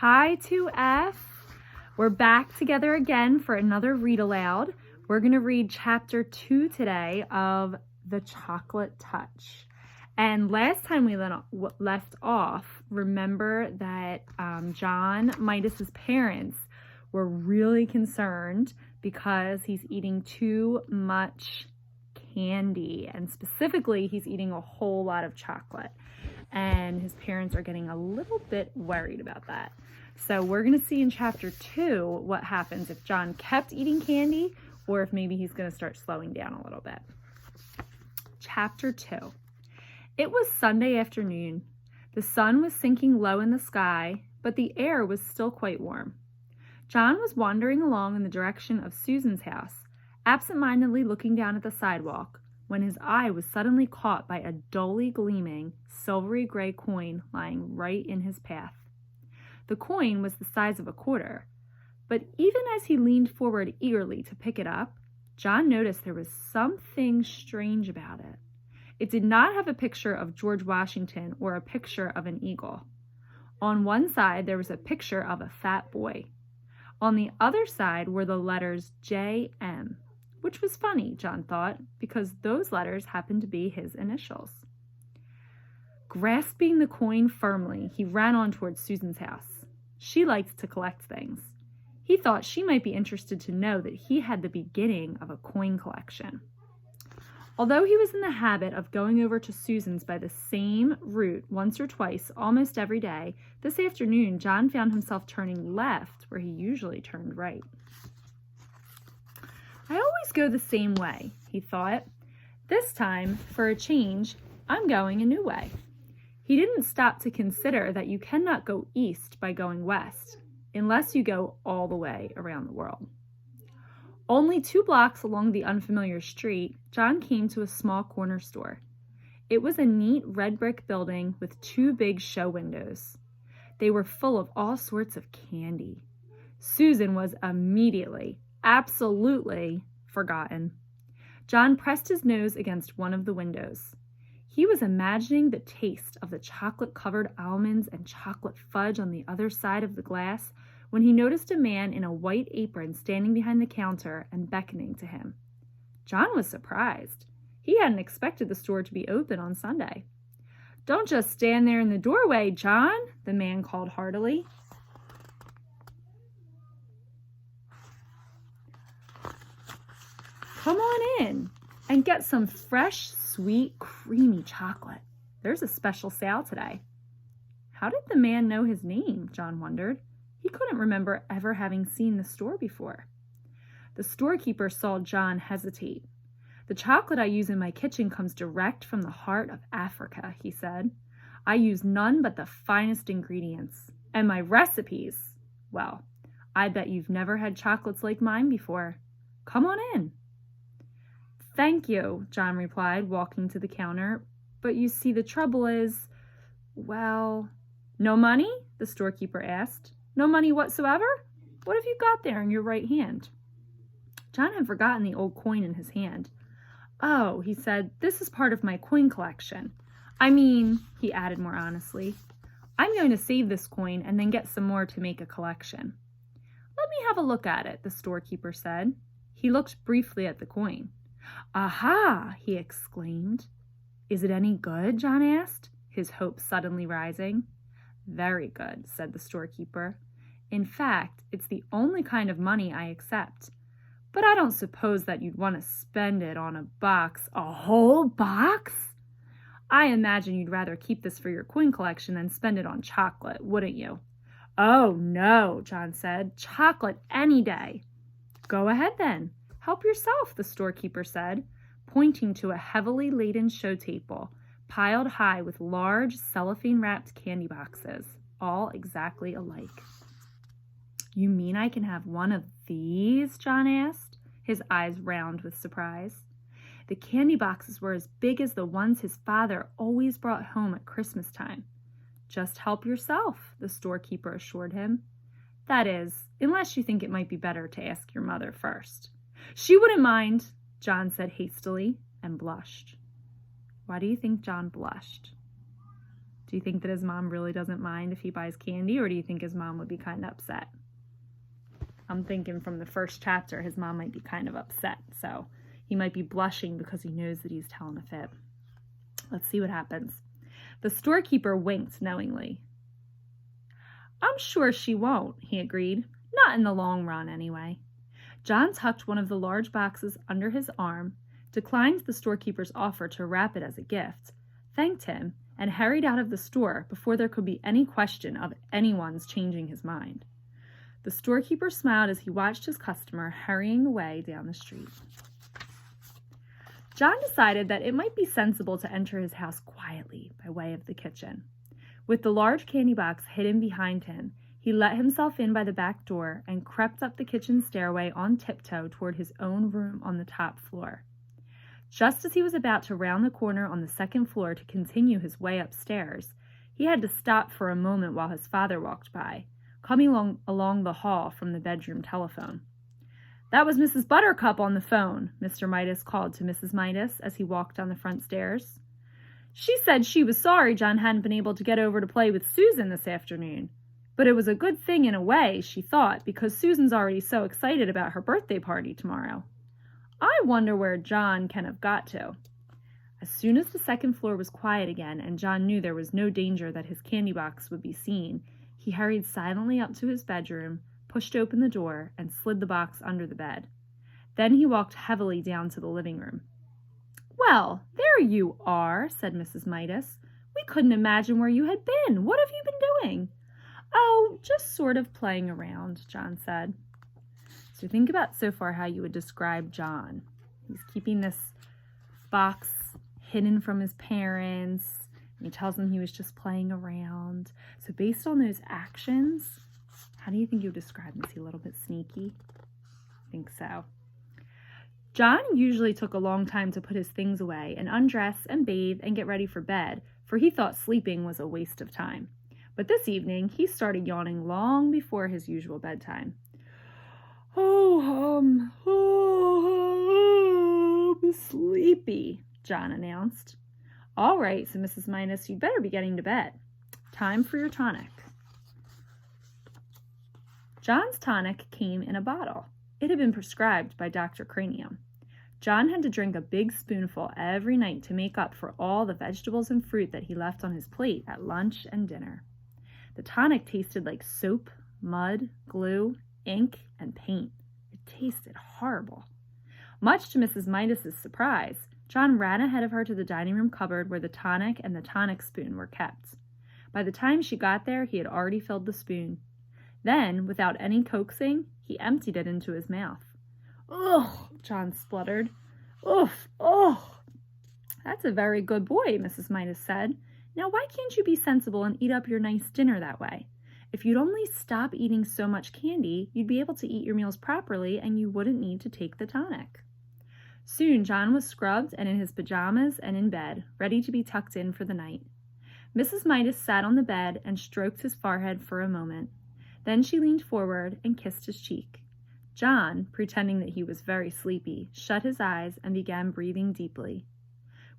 Hi 2F. We're back together again for another read aloud. We're going to read chapter 2 today of The Chocolate Touch. And last time we left off, remember that John Midas's parents were really concerned because he's eating too much candy, and specifically he's eating a whole lot of chocolate, and his parents are getting a little bit worried about that. So we're going to see in chapter 2 what happens if John kept eating candy, or if maybe he's going to start slowing down a little bit. Chapter 2. It was Sunday afternoon. The sun was sinking low in the sky, but the air was still quite warm. John was wandering along in the direction of Susan's house, absent-mindedly looking down at the sidewalk, when his eye was suddenly caught by a dully gleaming, silvery gray coin lying right in his path. The coin was the size of a quarter, but even as he leaned forward eagerly to pick it up, John noticed there was something strange about it. It did not have a picture of George Washington or a picture of an eagle. On one side, there was a picture of a fat boy. On the other side were the letters J.M., which was funny, John thought, because those letters happened to be his initials. Grasping the coin firmly, he ran on towards Susan's house. She liked to collect things. He thought she might be interested to know that he had the beginning of a coin collection. Although he was in the habit of going over to Susan's by the same route once or twice almost every day, this afternoon John found himself turning left where he usually turned right. I always go the same way, he thought. This time, for a change, I'm going a new way. He didn't stop to consider that you cannot go east by going west, unless you go all the way around the world. Only 2 blocks along the unfamiliar street, John came to a small corner store. It was a neat red brick building with 2 big show windows. They were full of all sorts of candy. Susan was immediately, absolutely forgotten. John pressed his nose against one of the windows. He was imagining the taste of the chocolate-covered almonds and chocolate fudge on the other side of the glass when he noticed a man in a white apron standing behind the counter and beckoning to him. John was surprised. He hadn't expected the store to be open on Sunday. "Don't just stand there in the doorway, John," the man called heartily. "Come on in and get some fresh, sweet, creamy chocolate. There's a special sale today." How did the man know his name? John wondered. He couldn't remember ever having seen the store before. The storekeeper saw John hesitate. "The chocolate I use in my kitchen comes direct from the heart of Africa," he said. "I use none but the finest ingredients. And my recipes, well, I bet you've never had chocolates like mine before. Come on in." "Thank you," John replied, walking to the counter. "But you see, the trouble is, well..." "No money?" the storekeeper asked. "No money whatsoever? What have you got there in your right hand?" John had forgotten the old coin in his hand. "Oh," he said, "this is part of my coin collection. I mean," he added more honestly, "I'm going to save this coin and then get some more to make a collection." "Let me have a look at it," the storekeeper said. He looked briefly at the coin. "Aha!" he exclaimed. "Is it any good?" John asked, his hopes suddenly rising. "Very good," said the storekeeper. "In fact, it's the only kind of money I accept. But I don't suppose that you'd want to spend it on a box." "A whole box?" "I imagine you'd rather keep this for your coin collection than spend it on chocolate, wouldn't you?" "Oh, no," John said. "Chocolate any day." "Go ahead then. Help yourself," the storekeeper said, pointing to a heavily laden show table piled high with large cellophane-wrapped candy boxes, all exactly alike. "You mean I can have one of these?" John asked, his eyes round with surprise. The candy boxes were as big as the ones his father always brought home at Christmas time. "Just help yourself," the storekeeper assured him. "That is, unless you think it might be better to ask your mother first." "She wouldn't mind," John said hastily, and blushed. Why do you think John blushed? Do you think that his mom really doesn't mind if he buys candy, or do you think his mom would be kind of upset? I'm thinking from the first chapter, his mom might be kind of upset, so he might be blushing because he knows that he's telling a fib. Let's see what happens. The storekeeper winked knowingly. I'm sure she won't, he agreed. Not in the long run, anyway. John tucked one of the large boxes under his arm, declined the storekeeper's offer to wrap it as a gift, thanked him, and hurried out of the store before there could be any question of anyone's changing his mind. The storekeeper smiled as he watched his customer hurrying away down the street. John decided that it might be sensible to enter his house quietly by way of the kitchen. With the large candy box hidden behind him, he let himself in by the back door and crept up the kitchen stairway on tiptoe toward his own room on the top floor. Just as he was about to round the corner on the second floor to continue his way upstairs, he had to stop for a moment while his father walked by, coming along the hall from the bedroom telephone. That was Mrs. Buttercup on the phone, Mr. Midas called to Mrs. Midas as he walked down the front stairs. She said she was sorry John hadn't been able to get over to play with Susan this afternoon. But it was a good thing in a way, she thought, because Susan's already so excited about her birthday party tomorrow. I wonder where John can have got to. As soon as the second floor was quiet again and John knew there was no danger that his candy box would be seen, he hurried silently up to his bedroom, pushed open the door, and slid the box under the bed. Then he walked heavily down to the living room. Well, there you are, said Mrs. Midas. We couldn't imagine where you had been. What have you been doing? Oh, just sort of playing around, John said. So think about so far how you would describe John. He's keeping this box hidden from his parents. And he tells them he was just playing around. So based on those actions, how do you think you would describe him? Is he a little bit sneaky? I think so. John usually took a long time to put his things away and undress and bathe and get ready for bed, for he thought sleeping was a waste of time. But this evening, he started yawning long before his usual bedtime. I'm sleepy, John announced. All right, said Mrs. Midas, you'd better be getting to bed. Time for your tonic. John's tonic came in a bottle. It had been prescribed by Dr. Cranium. John had to drink a big spoonful every night to make up for all the vegetables and fruit that he left on his plate at lunch and dinner. The tonic tasted like soap, mud, glue, ink, and paint. It tasted horrible. Much to Mrs. Midas's surprise, John ran ahead of her to the dining room cupboard where the tonic and the tonic spoon were kept. By the time she got there, he had already filled the spoon. Then, without any coaxing, he emptied it into his mouth. Ugh, John spluttered. Oof, oh. That's a very good boy, Mrs. Midas said. Now why can't you be sensible and eat up your nice dinner that way? If you'd only stop eating so much candy, you'd be able to eat your meals properly and you wouldn't need to take the tonic. Soon John was scrubbed and in his pajamas and in bed, ready to be tucked in for the night. Mrs. Midas sat on the bed and stroked his forehead for a moment. Then she leaned forward and kissed his cheek. John, pretending that he was very sleepy, shut his eyes and began breathing deeply.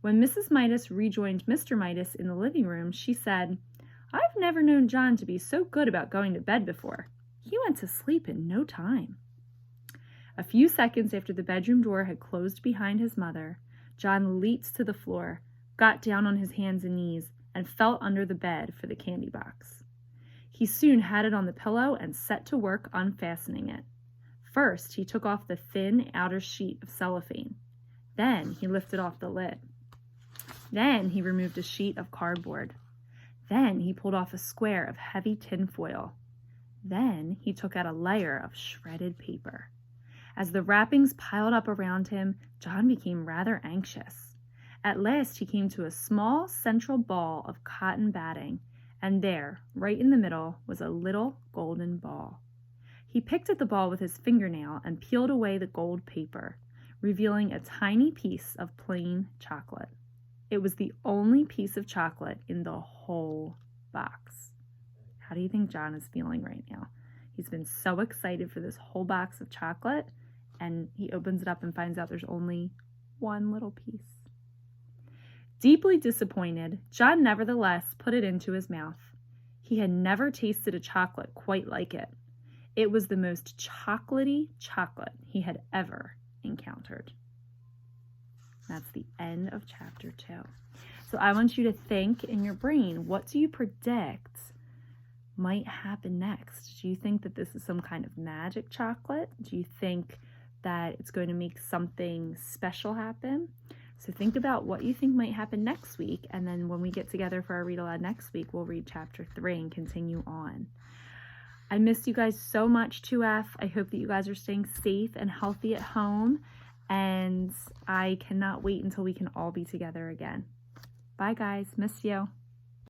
When Mrs. Midas rejoined Mr. Midas in the living room, she said, I've never known John to be so good about going to bed before. He went to sleep in no time. A few seconds after the bedroom door had closed behind his mother, John leaped to the floor, got down on his hands and knees, and felt under the bed for the candy box. He soon had it on the pillow and set to work unfastening it. First, he took off the thin outer sheet of cellophane. Then he lifted off the lid. Then he removed a sheet of cardboard. Then he pulled off a square of heavy tin foil. Then he took out a layer of shredded paper. As the wrappings piled up around him, John became rather anxious. At last he came to a small central ball of cotton batting, and there, right in the middle, was a little golden ball. He picked at the ball with his fingernail and peeled away the gold paper, revealing a tiny piece of plain chocolate. It was the only piece of chocolate in the whole box. How do you think John is feeling right now? He's been so excited for this whole box of chocolate, and he opens it up and finds out there's only one little piece. Deeply disappointed, John nevertheless put it into his mouth. He had never tasted a chocolate quite like it. It was the most chocolatey chocolate he had ever encountered. That's the end of chapter 2. So I want you to think in your brain, what do you predict might happen next? Do you think that this is some kind of magic chocolate? Do you think that it's going to make something special happen? So think about what you think might happen next week, and then when we get together for our read aloud next week, we'll read chapter 3 and continue on. I miss you guys so much, 2F. I hope that you guys are staying safe and healthy at home, and I cannot wait until we can all be together again. Bye, guys. Miss you.